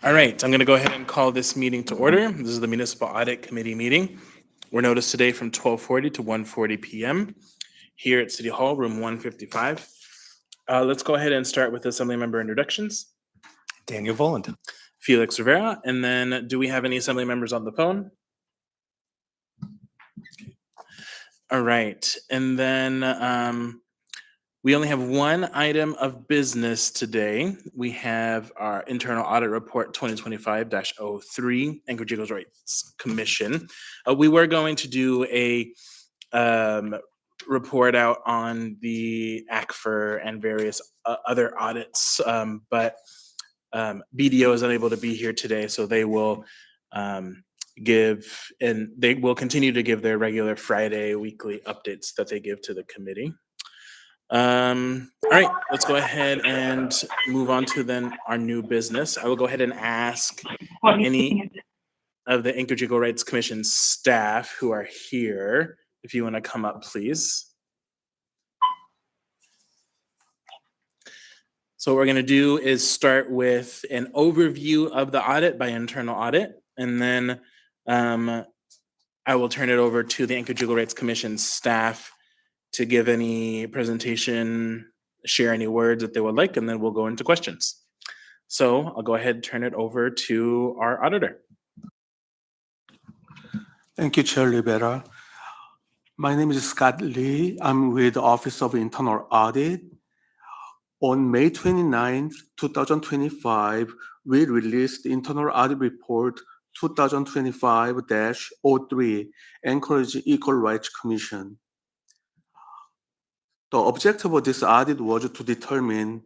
All right, I'm going to go ahead and call this meeting to order. This is the Municipal Audit Committee meeting. We're noticed today from 12:40 to 1:40 p.m. here at City Hall, room 155. Let's go ahead and start with Assembly member introductions. Daniel Voland. Felix Rivera, and then do we have any Assembly members on the phone? All right, and then we only have one item of business today. We have our internal audit report 2025-03, Anchorage Eagles Rights Commission. We were going to do a report out on the ACFR and various other audits, but BDO is unable to be here today, so they will they will continue to give their regular Friday weekly updates that they give to the committee. All right, let's go ahead and move on to then our new business. I will go ahead and ask any of the Anchorage Eagle Rights Commission staff who are here, if you want to come up, please. So what we're going to do is start with an overview of the audit by internal audit, and then I will turn it over to the Anchorage Eagle Rights Commission staff to give any presentation, share any words that they would like, and then we'll go into questions. So I'll go ahead and turn it over to our auditor. Thank you, Chair Rivera. My name is Scott Lee. I'm with the Office of Internal Audit. On May 29, 2025, we released the Internal Audit Report 2025-03, Anchorage Equal Rights Commission. The objective of this audit was to determine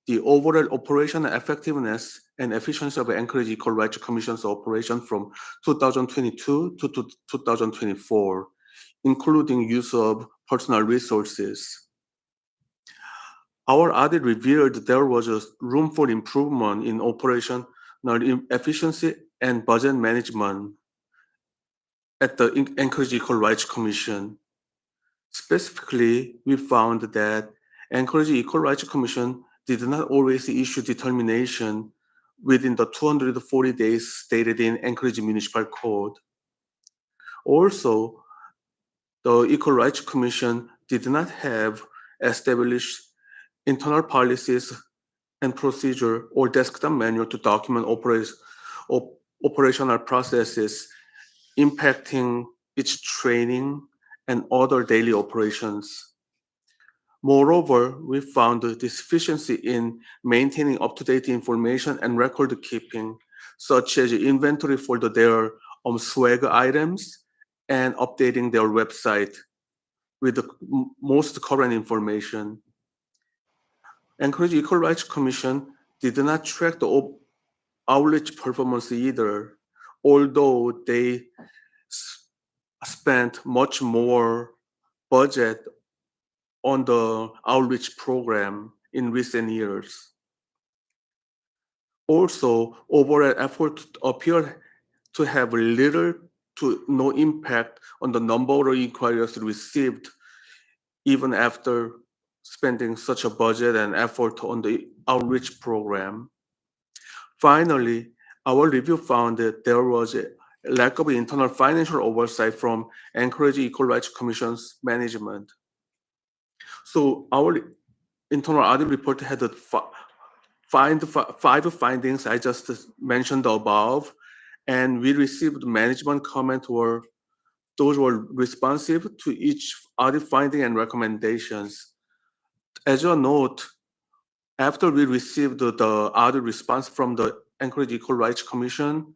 the overall operational effectiveness and efficiency of Anchorage Equal Rights Commission's operation from 2022 to 2024, including use of personal resources. Our audit revealed there was a room for improvement in operational efficiency and budget management at the Anchorage Equal Rights Commission. Specifically, we found that Anchorage Equal Rights Commission did not always issue determination within the 240 days stated in Anchorage Municipal Code. Also, the Equal Rights Commission did not have established internal policies and procedure or desktop manual to document operational processes impacting its training and other daily operations. Moreover, we found the deficiency in maintaining up-to-date information and record keeping, such as inventory for their swag items and updating their website with the most current information. Anchorage Equal Rights Commission did not track the outreach performance either, although they spent much more budget on the outreach program in recent years. Also, overall effort appeared to have little to no impact on the number of inquiries received, even after spending such a budget and effort on the outreach program. Finally, our review found that there was a lack of internal financial oversight from Anchorage Equal Rights Commission's management. So our internal audit report had five findings I just mentioned above, and we received management comment those were responsive to each audit finding and recommendations. As a note, after we received the audit response from the Anchorage Equal Rights Commission,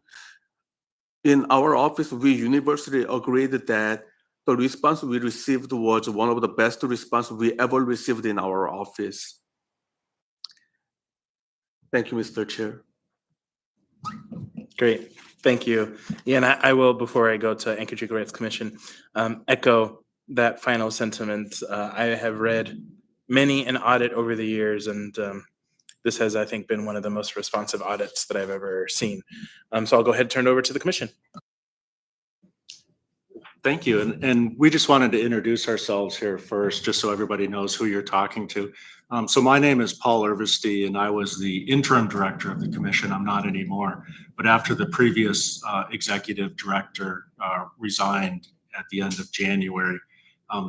in our office, we universally agreed that the response we received was one of the best responses we ever received in our office. Thank you, Mr. Chair. Great, thank you. Yeah, and I will, before I go to Anchorage Eagle Rights Commission, echo that final sentiment. I have read many an audit over the years, and this has, I think, been one of the most responsive audits that I've ever seen. So I'll go ahead and turn it over to the commission. Thank you. And we just wanted to introduce ourselves here first, just so everybody knows who you're talking to. So my name is Paul Irvesty, and I was the interim director of the commission. I'm not anymore. But after the previous executive director resigned at the end of January,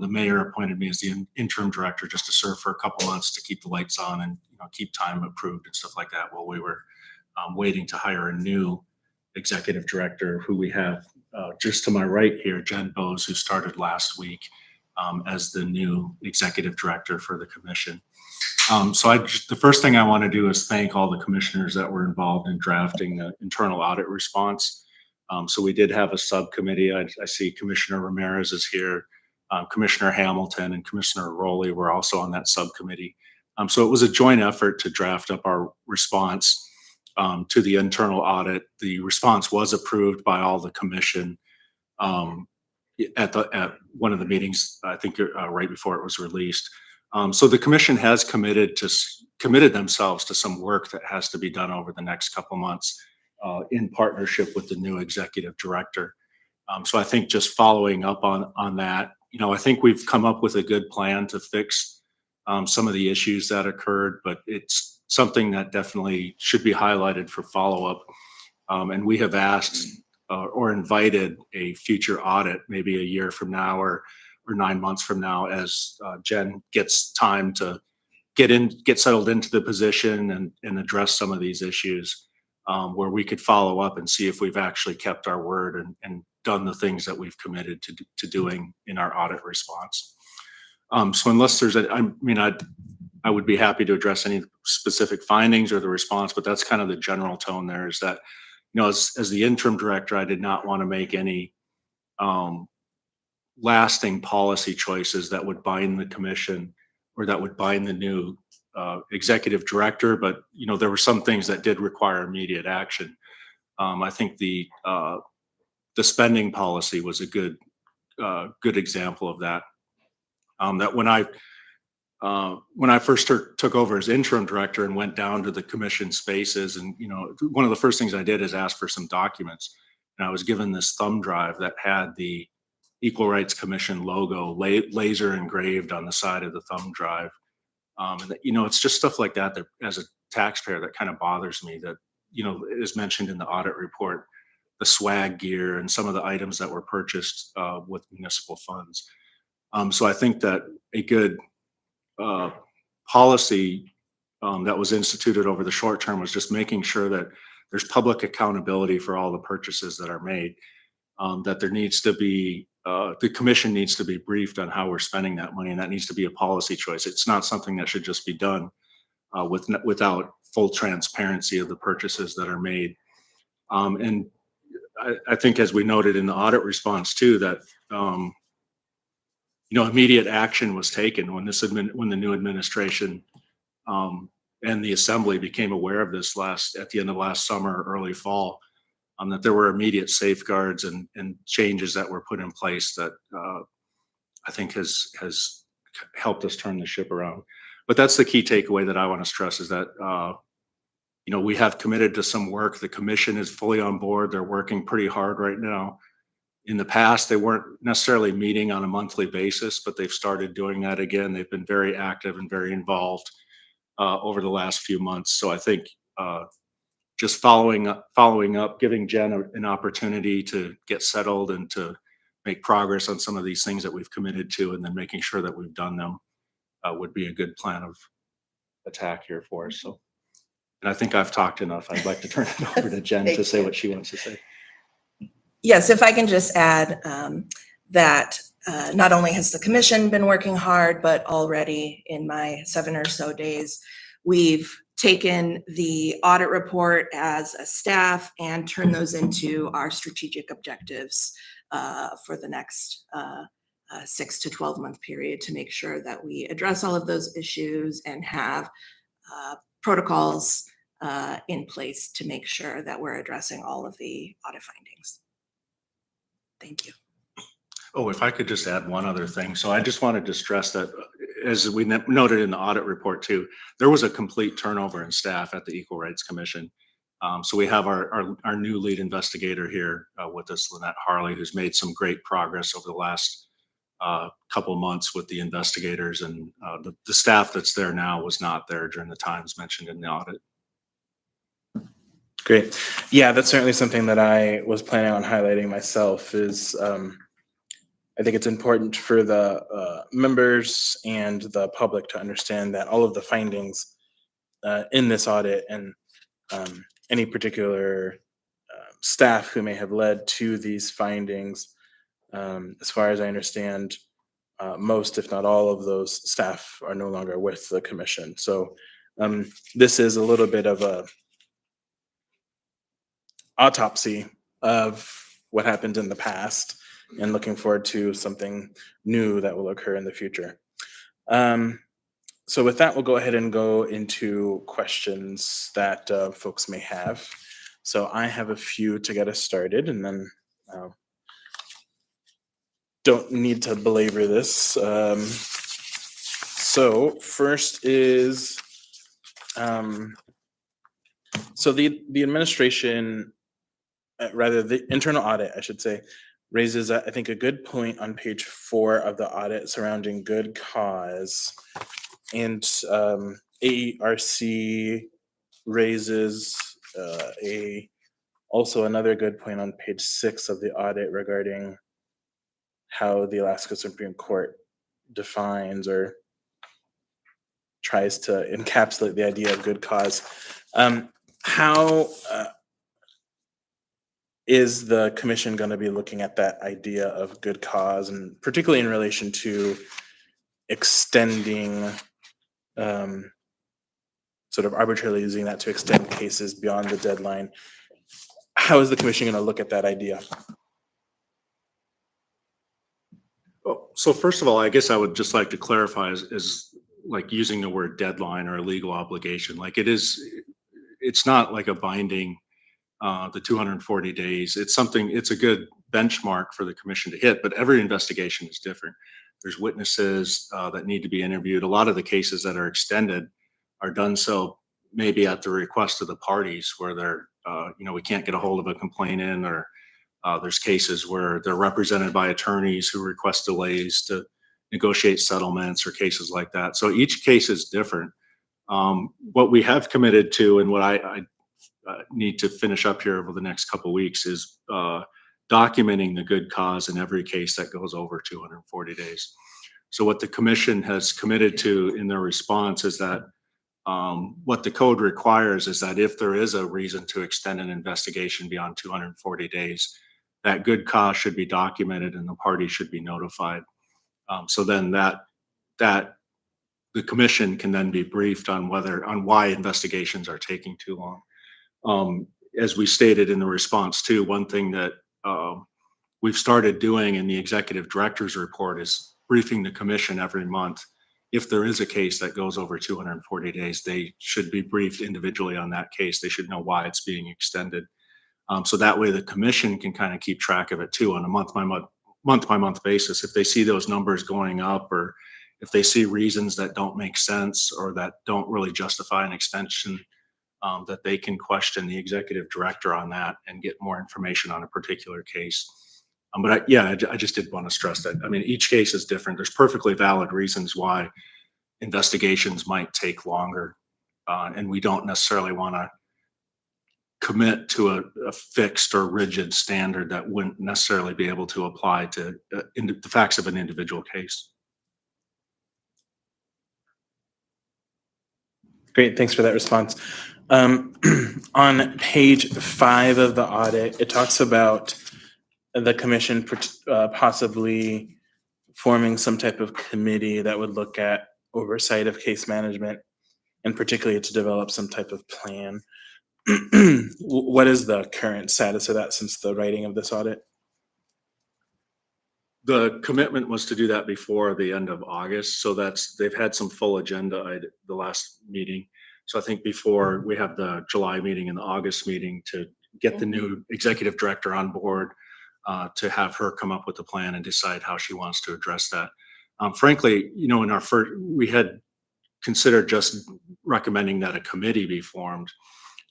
the mayor appointed me as the interim director just to serve for a couple months to keep the lights on and keep time approved and stuff like that while we were waiting to hire a new executive director who we have just to my right here, Jen Bowes, who started last week as the new executive director for the commission. The first thing I want to do is thank all the commissioners that were involved in drafting the internal audit response. So we did have a subcommittee. I see Commissioner Ramirez is here. Commissioner Hamilton and Commissioner Rowley were also on that subcommittee. So it was a joint effort to draft up our response to the internal audit. The response was approved by all the commission at one of the meetings, I think right before it was released. So the commission has committed themselves to some work that has to be done over the next couple months in partnership with the new executive director. So I think just following up on that, I think we've come up with a good plan to fix some of the issues that occurred, but it's something that definitely should be highlighted for follow-up. And we have asked or invited a future audit, maybe a year from now or 9 months from now, as Jen gets time to get settled into the position and address some of these issues, where we could follow up and see if we've actually kept our word and done the things that we've committed to doing in our audit response. So unless there's I would be happy to address any specific findings or the response, but that's kind of the general tone there, is that, as the interim director, I did not want to make any lasting policy choices that would bind the commission or that would bind the new executive director. But, there were some things that did require immediate action. I think the spending policy was a good example of that. That when I first took over as interim director and went down to the commission spaces, and one of the first things I did is ask for some documents, and I was given this thumb drive that had the Equal Rights Commission logo laser engraved on the side of the thumb drive. And it's just stuff like that as a taxpayer, that kind of bothers me. That is mentioned in the audit report, the swag gear and some of the items that were purchased with municipal funds. So I think that a good policy that was instituted over the short term was just making sure that there's public accountability for all the purchases that are made, that there needs to be, the commission needs to be briefed on how we're spending that money, and that needs to be a policy choice. It's not something that should just be done without full transparency of the purchases that are made. And I think, as we noted in the audit response too, that immediate action was taken when the new administration and the assembly became aware of this at the end of last summer, early fall, that there were immediate safeguards and changes that were put in place that I think has helped us turn the ship around. But that's the key takeaway that I want to stress, is that we have committed to some work. The commission is fully on board. They're working pretty hard right now. In the past, they weren't necessarily meeting on a monthly basis, but they've started doing that again. They've been very active and very involved over the last few months. So I think just following up, giving Jen an opportunity to get settled and to make progress on some of these things that we've committed to, and then making sure that we've done them, would be a good plan of attack here for us. So, and I think I've talked enough. I'd like to turn it over to Jen to say what she wants to say. Yes, if I can just add that not only has the commission been working hard, but already in my 7 or so days, we've taken the audit report as a staff and turned those into our strategic objectives for the next 6 to 12 month period, to make sure that we address all of those issues and have protocols in place to make sure that we're addressing all of the audit findings. Thank you. Oh, if I could just add one other thing. So I just wanted to stress that, as we noted in the audit report too, there was a complete turnover in staff at the Equal Rights Commission. So we have our new lead investigator here with us, Lynette Harley, who's made some great progress over the last couple months with the investigators, and the staff that's there now was not there during the times mentioned in the audit. Great. Yeah, that's certainly something that I was planning on highlighting myself is I think it's important for the members and the public to understand that all of the findings in this audit and any particular staff who may have led to these findings, as far as I understand, most, if not all of those staff are no longer with the commission. So this is a little bit of a autopsy of what happened in the past and looking forward to something new that will occur in the future. So with that, we'll go ahead and go into questions that folks may have. So I have a few to get us started, and then don't need to belabor this. So first is, so the administration, rather the internal audit, I should say, raises, I think, a good point on page 4 of the audit surrounding good cause. And AERC raises also another good point on page 6 of the audit regarding how the Alaska Supreme Court defines or tries to encapsulate the idea of good cause. How is the commission going to be looking at that idea of good cause, and particularly in relation to extending, sort of arbitrarily using that to extend cases beyond the deadline? How is the commission going to look at that idea? Well, so first of all, I guess I would just like to clarify is like using the word deadline or a legal obligation. Like it's not like a binding, the 240 days. It's a good benchmark for the commission to hit, but every investigation is different. There's witnesses that need to be interviewed. A lot of the cases that are extended are done so maybe at the request of the parties where they're, we can't get a hold of a complainant, or there's cases where they're represented by attorneys who request delays to negotiate settlements or cases like that. So each case is different. What we have committed to, and what I need to finish up here over the next couple of weeks, is documenting the good cause in every case that goes over 240 days. So what the commission has committed to in their response is that what the code requires is that if there is a reason to extend an investigation beyond 240 days, that good cause should be documented and the party should be notified. So then that the commission can then be briefed on why investigations are taking too long. As we stated in the response too, one thing that we've started doing in the executive director's report is briefing the commission every month. If there is a case that goes over 240 days, they should be briefed individually on that case. They should know why it's being extended. So that way the commission can kind of keep track of it too on a month by month basis. If they see those numbers going up, or if they see reasons that don't make sense or that don't really justify an extension, that they can question the executive director on that and get more information on a particular case. But I just did want to stress that. I mean, each case is different. There's perfectly valid reasons why investigations might take longer, and we don't necessarily want to commit to a fixed or rigid standard that wouldn't necessarily be able to apply to the facts of an individual case. Great, thanks for that response. On page 5 of the audit, it talks about the commission possibly forming some type of committee that would look at oversight of case management, and particularly to develop some type of plan. What is the current status of that since the writing of this audit? The commitment was to do that before the end of August. So they've had some full agenda the last meeting. So I think before we have the July meeting and the August meeting to get the new executive director on board, to have her come up with a plan and decide how she wants to address that. Frankly, in our first, we had considered just recommending that a committee be formed.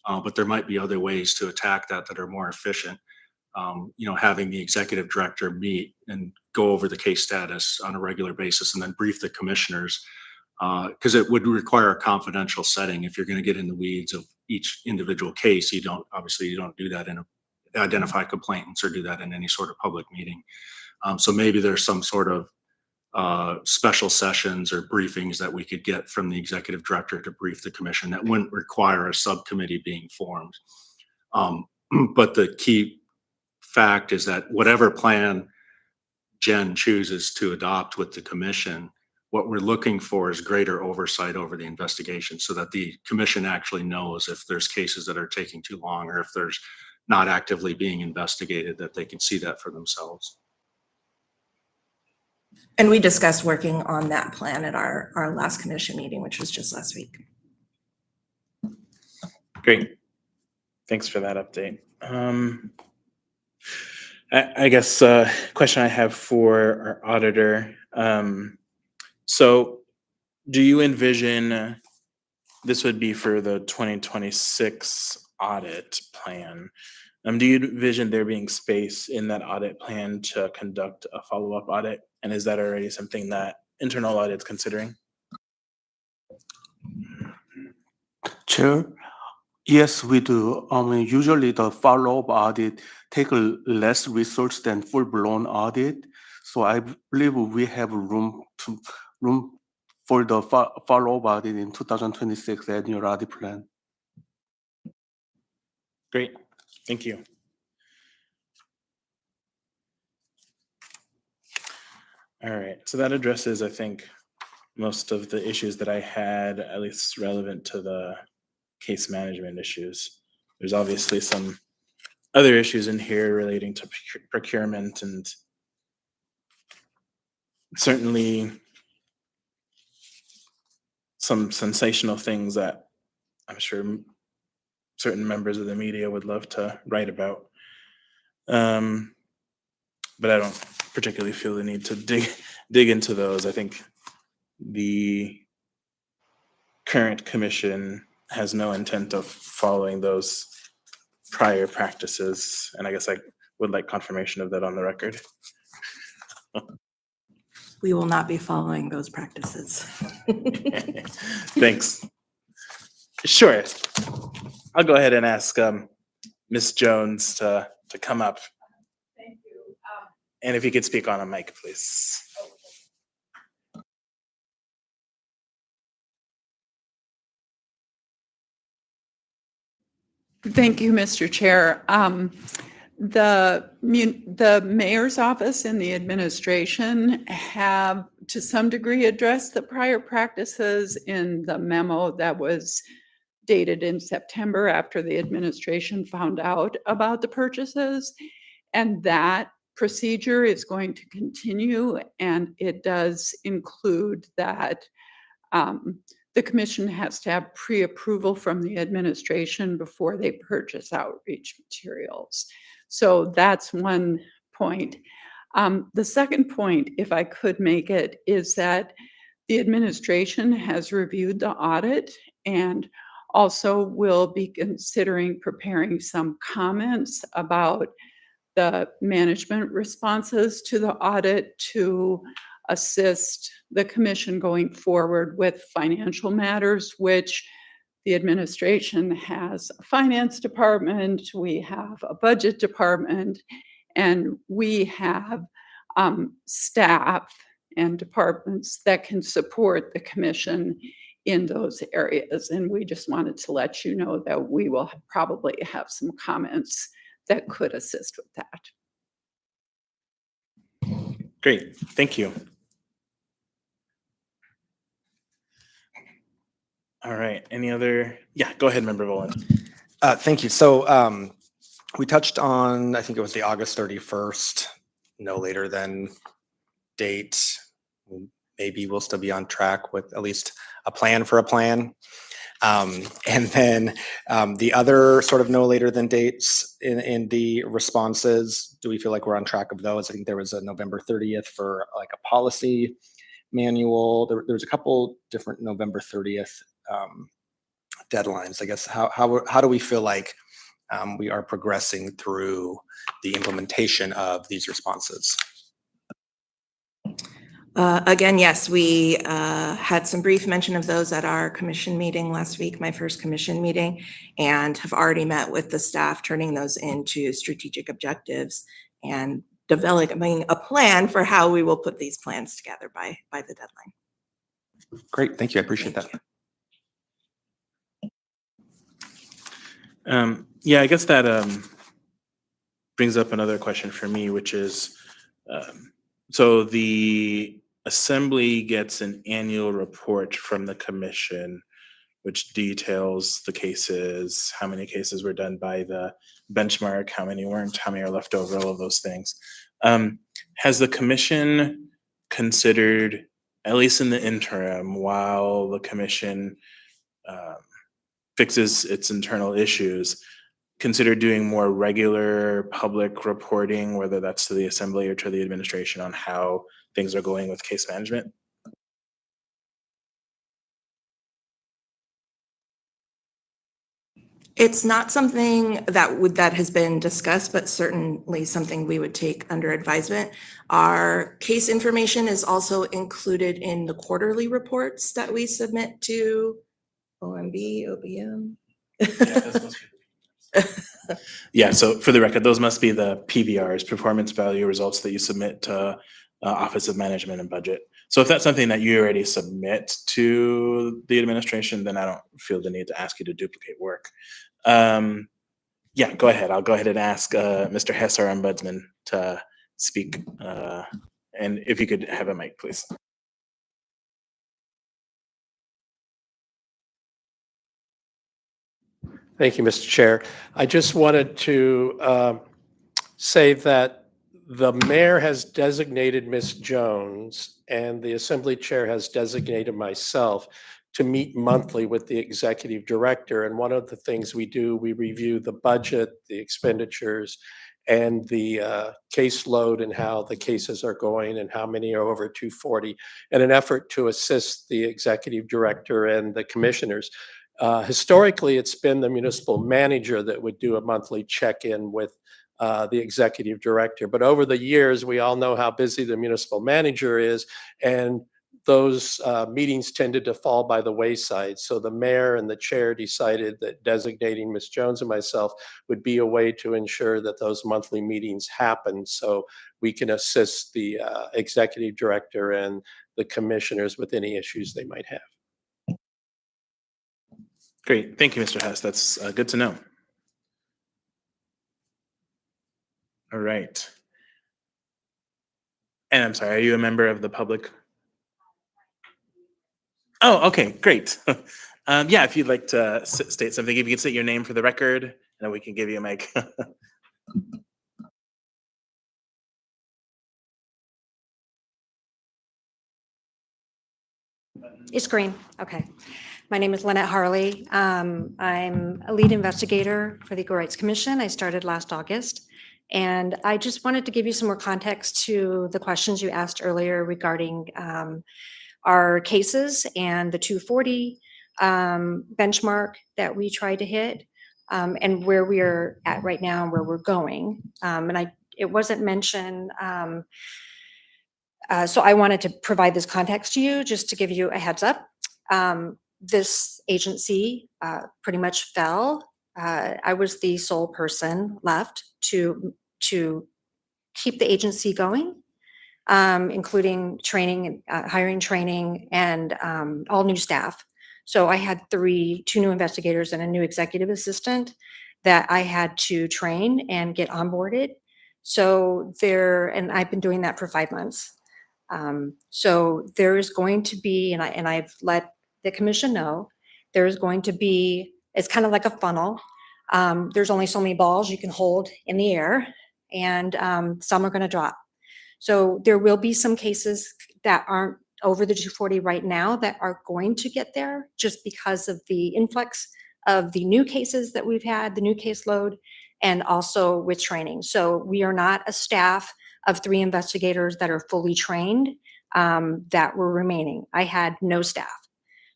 But there might be other ways to attack that that are more efficient. Having the executive director meet and go over the case status on a regular basis and then brief the commissioners, because it would require a confidential setting. If you're going to get in the weeds of each individual case, you don't do that identify complainants or do that in any sort of public meeting. So maybe there's some sort of special sessions or briefings that we could get from the executive director to brief the commission that wouldn't require a subcommittee being formed. But the key fact is that whatever plan Jen chooses to adopt with the commission, what we're looking for is greater oversight over the investigation so that the commission actually knows if there's cases that are taking too long or if there's not actively being investigated, that they can see that for themselves. And we discussed working on that plan at our last commission meeting, which was just last week. Great. Thanks for that update. I guess question I have for our auditor. So do you envision this would be for the 2026 audit plan? Do you envision there being space in that audit plan to conduct a follow-up audit? And is that already something that internal audit's considering? Chair, yes, we do. Usually the follow-up audit take less research than full-blown audit. So I believe we have room for the follow-up audit in 2026 annual audit plan. Great, thank you. All right, so that addresses, I think, most of the issues that I had, at least relevant to the case management issues. There's obviously some other issues in here relating to procurement and certainly some sensational things that I'm sure certain members of the media would love to write about. But I don't particularly feel the need to dig into those. I think the current commission has no intent of following those prior practices, and I guess I would like confirmation of that on the record. We will not be following those practices. Thanks. Sure. I'll go ahead and ask Ms. Jones to come up. Thank you. And if you could speak on a mic, please. Thank you, Mr. Chair. The mayor's office and the administration have, to some degree, addressed the prior practices in the memo that was dated in September after the administration found out about the purchases. And that procedure is going to continue, and it does include that the commission has to have pre-approval from the administration before they purchase outreach materials. So that's one point. The second point, if I could make it, is that the administration has reviewed the audit and also will be considering preparing some comments about the management responses to the audit to assist the commission going forward with financial matters, which the administration has a finance department, we have a budget department, and we have staff and departments that can support the commission in those areas. And we just wanted to let you know that we will probably have some comments that could assist with that. Great, thank you. All right, any other? Yeah, go ahead, Member Boland. Thank you. So we touched on, I think it was the August 31st, no later than date. Maybe we'll still be on track with at least a plan for a plan. And then the other sort of no later than dates in the responses, do we feel like we're on track of those? I think there was a November 30th for like a policy manual. There was a couple different November 30th deadlines? I guess how do we feel like we are progressing through the implementation of these responses? Again, yes, we had some brief mention of those at our commission meeting last week, my first commission meeting, and have already met with the staff, turning those into strategic objectives and developing a plan for how we will put these plans together by the deadline. Great, thank you. I appreciate Thank that. Yeah, I guess that brings up another question for me, which is, so the assembly gets an annual report from the commission, which details the cases, how many cases were done by the benchmark, how many weren't, how many are left over, all of those things. Has the commission considered, at least in the interim, while the commission fixes its internal issues, consider doing more regular public reporting, whether that's to the assembly or to the administration, on how things are going with case management? It's not something that has been discussed, but certainly something we would take under advisement. Our case information is also included in the quarterly reports that we submit to OMB, OBM. Yeah, so for the record, those must be the PVRs, performance value results, that you submit to Office of Management and Budget. So if that's something that you already submit to the administration, then I don't feel the need to ask you to duplicate work. Yeah, go ahead. I'll go ahead and ask Mr. Hess, our ombudsman, to speak. And if you could have a mic, please. Thank you, Mr. Chair. I just wanted to say that the mayor has designated Ms. Jones and the assembly chair has designated myself to meet monthly with the executive director. And one of the things we do, we review the budget, the expenditures, and the caseload and how the cases are going and how many are over 240 in an effort to assist the executive director and the commissioners. Historically, it's been the municipal manager that would do a monthly check-in with the executive director. But over the years, we all know how busy the municipal manager is, and those meetings tended to fall by the wayside. So the mayor and the chair decided that designating Ms. Jones and myself would be a way to ensure that those monthly meetings happen, so we can assist the executive director and the commissioners with any issues they might have. Great. Thank you, Mr. Hess. That's good to know. All right. And I'm sorry, are you a member of the public? Oh, okay, great. Yeah, if you'd like to state something, if you could state your name for the record, and then we can give you a mic. It's green. Okay. My name is Lynette Harley. I'm a lead investigator for the Equal Rights Commission. I started last August. And I just wanted to give you some more context to the questions you asked earlier regarding our cases and the 240 benchmark that we tried to hit, and where we are at right now and where we're going. It wasn't mentioned. So I wanted to provide this context to you just to give you a heads up. This agency pretty much fell. I was the sole person left to keep the agency going, including training, hiring training, and all new staff. So I had two new investigators and a new executive assistant that I had to train and get onboarded. So and I've been doing that for 5 months. So there is going to be, and I've let the commission know, there is going to be, it's kind of like a funnel. There's only so many balls you can hold in the air, and some are going to drop. So there will be some cases that aren't over the 240 right now that are going to get there just because of the influx of the new cases that we've had, the new caseload, and also with training. So we are not a staff of 3 investigators that are fully trained that were remaining. I had no staff.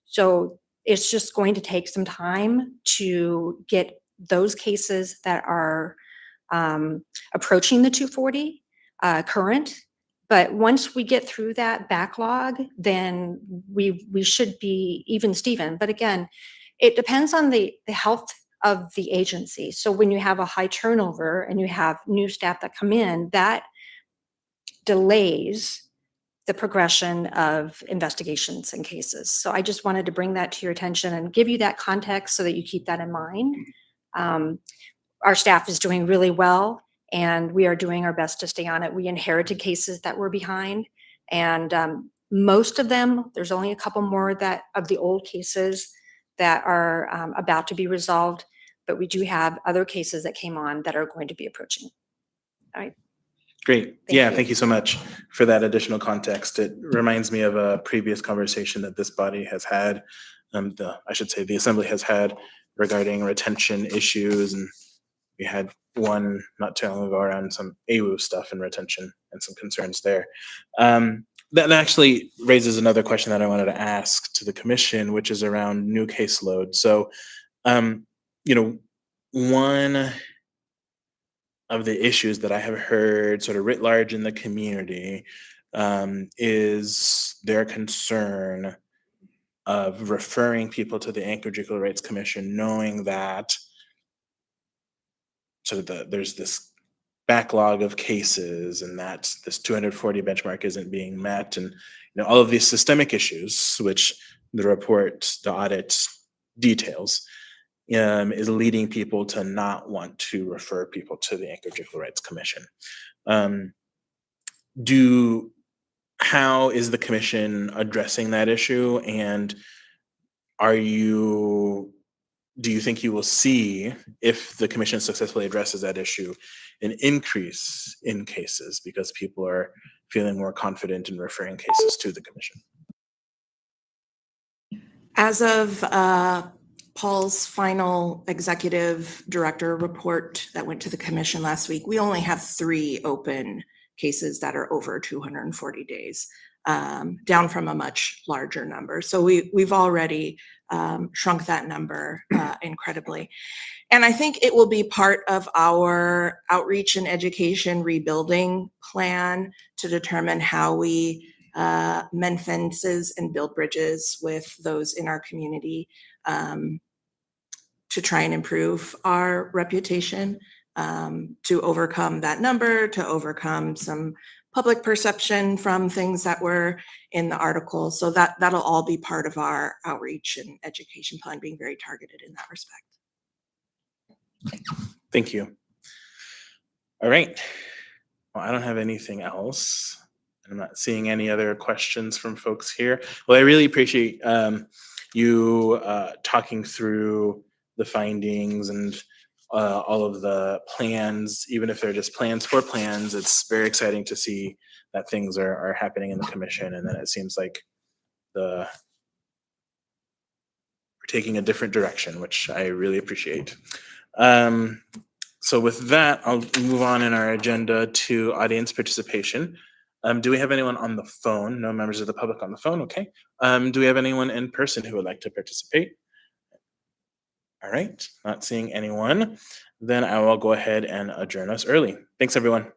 So It's just going to take some time to get those cases that are approaching the 240 current. But once we get through that backlog, then we should be even Steven. But again, it depends on the health of the agency. So when you have a high turnover and you have new staff that come in, that delays the progression of investigations and cases. So I just wanted to bring that to your attention and give you that context so that you keep that in mind. Our staff is doing really well, and we are doing our best to stay on it. We inherited cases that were behind, and most of them, there's only a couple more that of the old cases that are about to be resolved, but we do have other cases that came on that are going to be approaching. All right. Great. Thank Yeah, you. thank you so much for that additional context. It reminds me of a previous conversation that this body has had, I should say the Assembly has had regarding retention issues. And we had one not too long ago around some AWU stuff and retention and some concerns there. That actually raises another question that I wanted to ask to the commission, which is around new caseload. So, one of the issues that I have heard sort of writ large in the community is their concern of referring people to the Anchorage Equal Rights Commission, knowing that sort of there's this backlog of cases and that this 240 benchmark isn't being met, and all of these systemic issues, which the report, the audit details, is leading people to not want to refer people to the Anchorage Equal Rights Commission. How is the commission addressing that issue? And do you think you will see, if the commission successfully addresses that issue, an increase in cases because people are feeling more confident in referring cases to the commission? As of Paul's final executive director report that went to the commission last week, we only have 3 open cases that are over 240 days, down from a much larger number. So we've already shrunk that number incredibly. And I think it will be part of our outreach and education rebuilding plan to determine how we mend fences and build bridges with those in our community to try and improve our reputation, to overcome that number, to overcome some public perception from things that were in the article. So that'll all be part of our outreach and education plan, being very targeted in that respect. Thank you. All right. Well, I don't have anything else. I'm not seeing any other questions from folks here. Well, I really appreciate you talking through the findings and all of the plans, even if they're just plans for plans. It's very exciting to see that things are happening in the commission, and then it seems like we're taking a different direction, which I really appreciate. So with that, I'll move on in our agenda to audience participation. Do we have anyone on the phone? No members of the public on the phone? Okay. Do we have anyone in person who would like to participate? All right, not seeing anyone. Then I will go ahead and adjourn us early. Thanks, everyone.